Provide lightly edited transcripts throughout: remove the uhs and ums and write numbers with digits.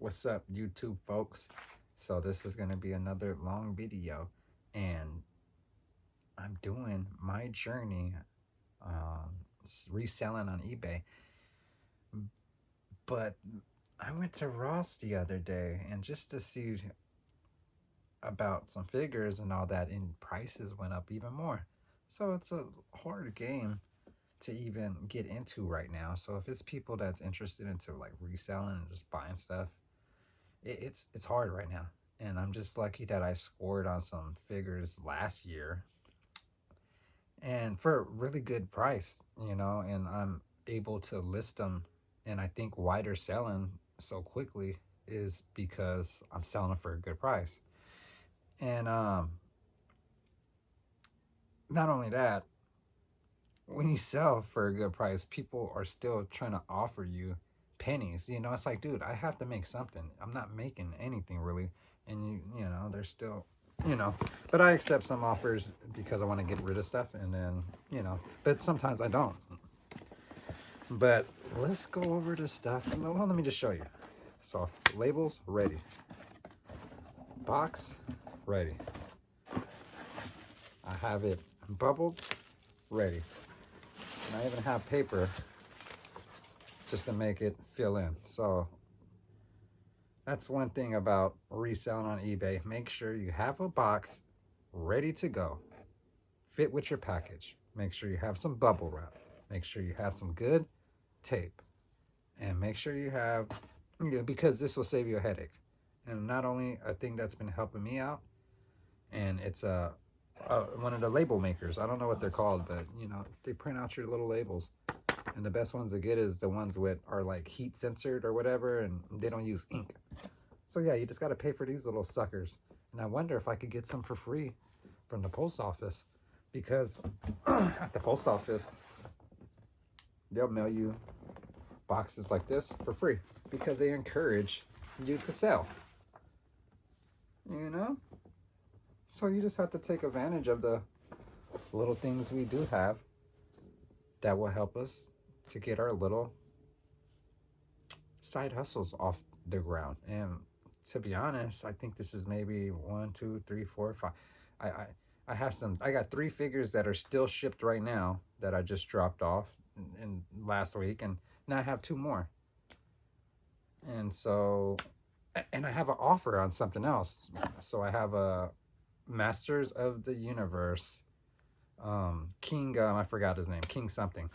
What's up, YouTube folks? So this is going to be another long video, and I'm doing my journey reselling on eBay. But I went to Ross the other day, and just to see about some figures and all that, and prices went up even more. So it's a hard game to even get into right now. So if it's people that's interested into like reselling and just buying stuff, it's hard right now. And I'm just lucky that I scored on some figures last year and for a really good price, and I'm able to list them. And I think why they're selling so quickly is because I'm selling them for a good price. And not only that, when you sell for a good price, people are still trying to offer you pennies. It's like, dude, I have to make something. I'm not making anything really. And they're still, you know, but I accept some offers because I want to get rid of stuff. And then, but sometimes I don't. But let's go over the stuff. Well, let me just show you. So labels ready. Box ready. I have it bubbled ready. And I even have paper just to make it fill in. So that's one thing about reselling on eBay. Make sure you have a box ready to go, fit with your package. Make sure you have some bubble wrap. Make sure you have some good tape, and make sure you have, because this will save you a headache. And not only a thing that's been helping me out, and it's one of the label makers. I don't know what they're called, but they print out your little labels. And the best ones to get is the ones with are like heat censored or whatever, and they don't use ink. So yeah, you just got to pay for these little suckers. And I wonder if I could get some for free from the post office, because at the post office, they'll mail you boxes like this for free because they encourage you to sell. So you just have to take advantage of the little things we do have that will help us to get our little side hustles off the ground. And to be honest, I think this is maybe 1, 2, 3, 4, 5. I have some. I got 3 figures that are still shipped right now that I just dropped off in last week, and now I have 2 more. And so, and I have an offer on something else. So I have a Masters of the Universe King. I forgot his name. King something.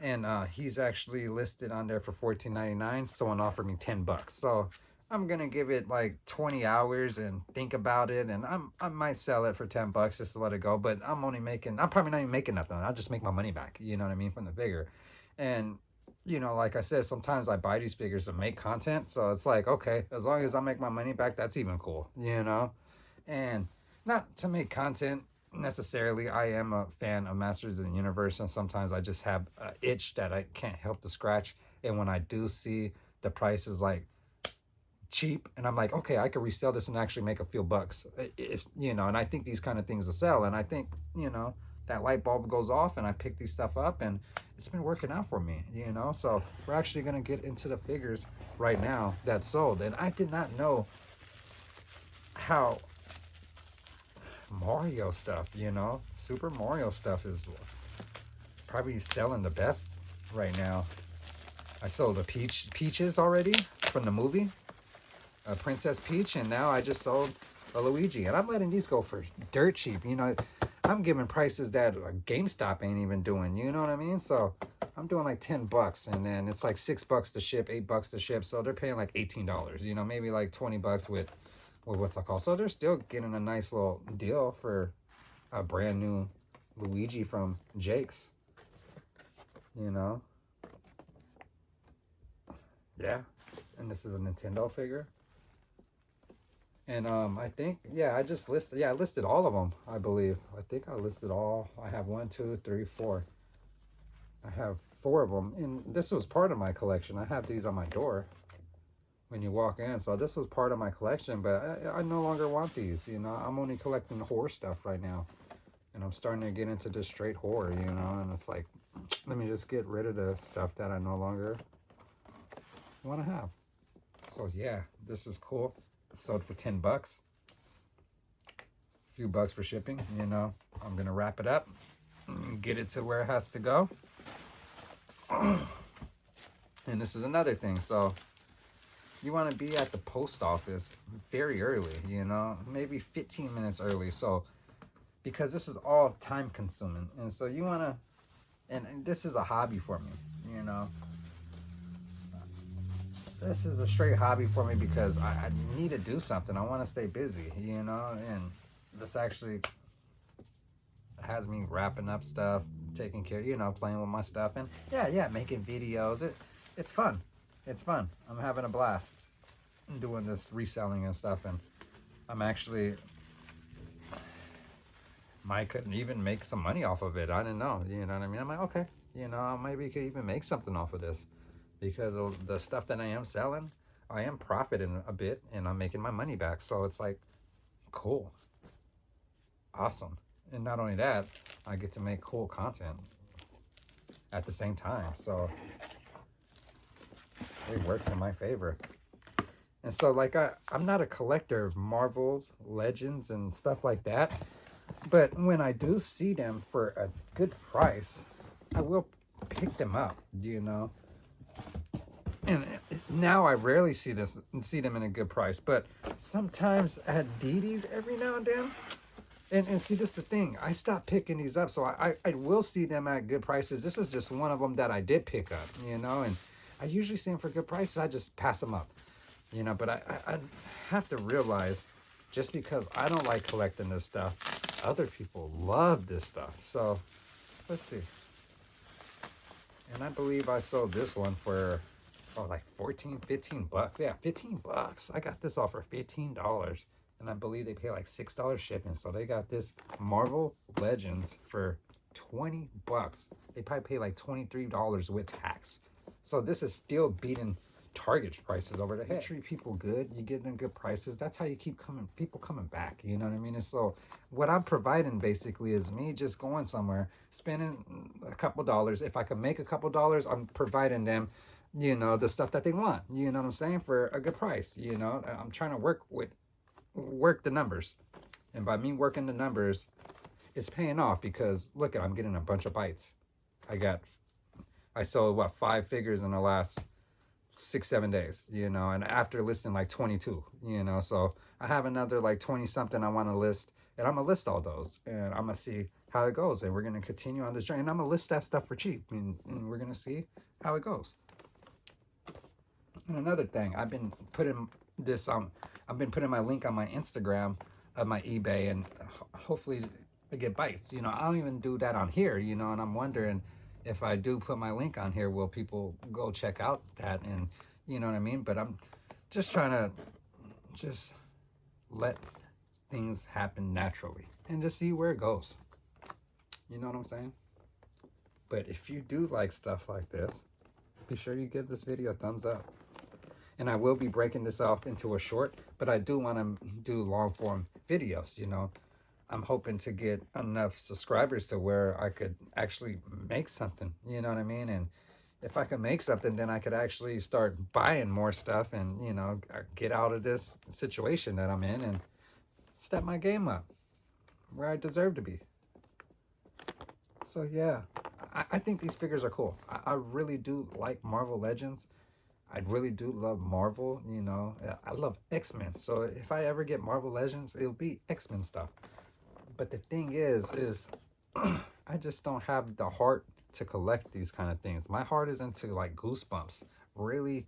And he's actually listed on there for $14.99. Someone offered me $10. So I'm gonna give it like 20 hours and think about it, and I might sell it for $10 just to let it go. But I'm probably not even making nothing. I'll just make my money back. You know what I mean, from the figure. And like I said, sometimes I buy these figures to make content. So it's like, okay, as long as I make my money back, that's even cool. And not to make content necessarily. I am a fan of Masters of the Universe, and sometimes I just have an itch that I can't help to scratch. And when I do see the price is like cheap, and I'm like, okay, I could resell this and actually make a few bucks. If and I think these kind of things will sell. And I think that light bulb goes off, and I pick these stuff up, and it's been working out for me. So we're actually gonna get into the figures right now that sold, and I did not know how Mario stuff, Super Mario stuff is probably selling the best right now. I sold a Peaches already from the movie, a Princess Peach, and now I just sold a Luigi. And I'm letting these go for dirt cheap. I'm giving prices that GameStop ain't even doing. You know what I mean? So I'm doing like $10, and then it's like $6 to ship, $8 to ship. So they're paying like $18. Maybe like $20 with what's it called. So they're still getting a nice little deal for a brand new Luigi from Jake's. Yeah. And this is a Nintendo figure. And I think, yeah, I listed all of them, I believe. I think I listed all. I have 1, 2, 3, 4. I have 4 of them. And this was part of my collection. I have these on my door when you walk in. So this was part of my collection, but I no longer want these. I'm only collecting horror stuff right now. And I'm starting to get into just straight horror, and it's like, let me just get rid of the stuff that I no longer want to have. So yeah, this is cool. Sold for 10 bucks. A few bucks for shipping, you know. I'm gonna wrap it up and get it to where it has to go. And this is another thing. So you want to be at the post office very early, you know, maybe 15 minutes early. So because this is all time consuming, and so you want to, and this is a hobby for me, you know. This is a straight hobby for me because I need to do something. I want to stay busy, you know, and this actually has me wrapping up stuff, taking care, you know, playing with my stuff, and yeah, making videos. It's fun. It's fun. I'm having a blast doing this reselling and stuff, and I'm actually might could even make some money off of it. I didn't know, you know what I mean? I'm like, okay, you know, maybe could even make something off of this because of the stuff that I am selling. I am profiting a bit, and I'm making my money back. So it's like, cool, awesome. And not only that, I get to make cool content at the same time. So it works in my favor. And so, like, I'm not a collector of Marvels, Legends, and stuff like that. But when I do see them for a good price, I will pick them up, you know. And now I rarely see them in a good price. But sometimes at DD's every now and then. And see, this is the thing. I stopped picking these up. So I will see them at good prices. This is just one of them that I did pick up, you know. And I usually see them for good prices. I just pass them up. You know, but I have to realize just because I don't like collecting this stuff, other people love this stuff. So let's see. And I believe I sold this one for like 14, 15 bucks. Yeah, 15 bucks. I got this off for $15. And I believe they pay like $6 shipping. So they got this Marvel Legends for 20 bucks. They probably pay like $23 with tax. So this is still beating Target prices over the head. You treat people good, you give them good prices. That's how you keep people coming back. You know what I mean? And so what I'm providing basically is me just going somewhere, spending a couple dollars. If I can make a couple dollars, I'm providing them, you know, the stuff that they want. You know what I'm saying? For a good price. You know, I'm trying to work the numbers, and by me working the numbers, it's paying off because look, I'm getting a bunch of bites. I sold what 5 figures in the last 6-7 days, you know, and after listing like 22, you know, so I have another like 20 something I want to list, and I'm gonna list all those, and I'm gonna see how it goes, and we're gonna continue on this journey, and I'm gonna list that stuff for cheap, and we're gonna see how it goes. And another thing, I've been putting my link on my Instagram of my eBay, and hopefully I get bites. You know, I don't even do that on here, you know, and I'm wondering if I do put my link on here, will people go check out that? And you know what I mean? But I'm just trying to just let things happen naturally and just see where it goes. You know what I'm saying? But if you do like stuff like this, be sure you give this video a thumbs up. And I will be breaking this off into a short, but I do want to do long form videos, you know. I'm hoping to get enough subscribers to where I could actually make something, you know what I mean? And if I can make something, then I could actually start buying more stuff and, you know, get out of this situation that I'm in and step my game up where I deserve to be. So yeah, I think these figures are cool. I really do like Marvel Legends. I really do love Marvel, you know. I love X-Men. So if I ever get Marvel Legends, it'll be X-Men stuff. But the thing is I just don't have the heart to collect these kind of things. My heart is into like Goosebumps. Really,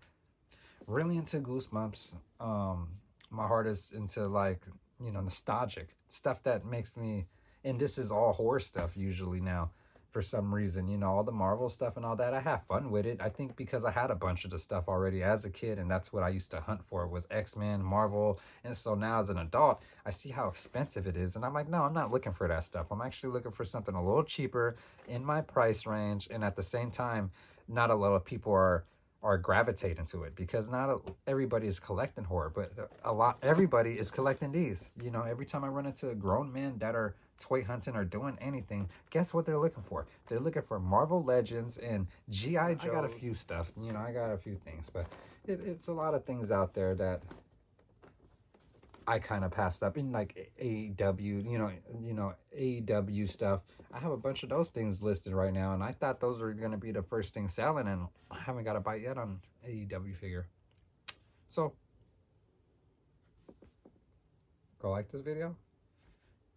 really into Goosebumps. My heart is into like, you know, nostalgic stuff that makes me, and this is all horror stuff usually now. For some reason, you know, all the Marvel stuff and all that, I have fun with it. I think because I had a bunch of the stuff already as a kid, and that's what I used to hunt for, was X-Men, Marvel. And so now as an adult, I see how expensive it is, and I'm like, no, I'm not looking for that stuff. I'm actually looking for something a little cheaper in my price range, and at the same time, not a lot of people are gravitating to it, because not everybody is collecting horror, but everybody is collecting these. You know, every time I run into grown men that are toy hunting or doing anything, guess what they're looking for? They're looking for Marvel Legends and G.I. Joe. I got a few stuff, you know, I got a few things, but it's a lot of things out there that I kind of passed up in, like AEW, AEW stuff. I have a bunch of those things listed right now, and I thought those were going to be the first thing selling, and I haven't got a bite yet on AEW figure. So, go like this video,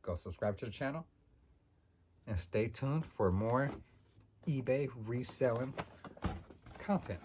go subscribe to the channel, and stay tuned for more eBay reselling content.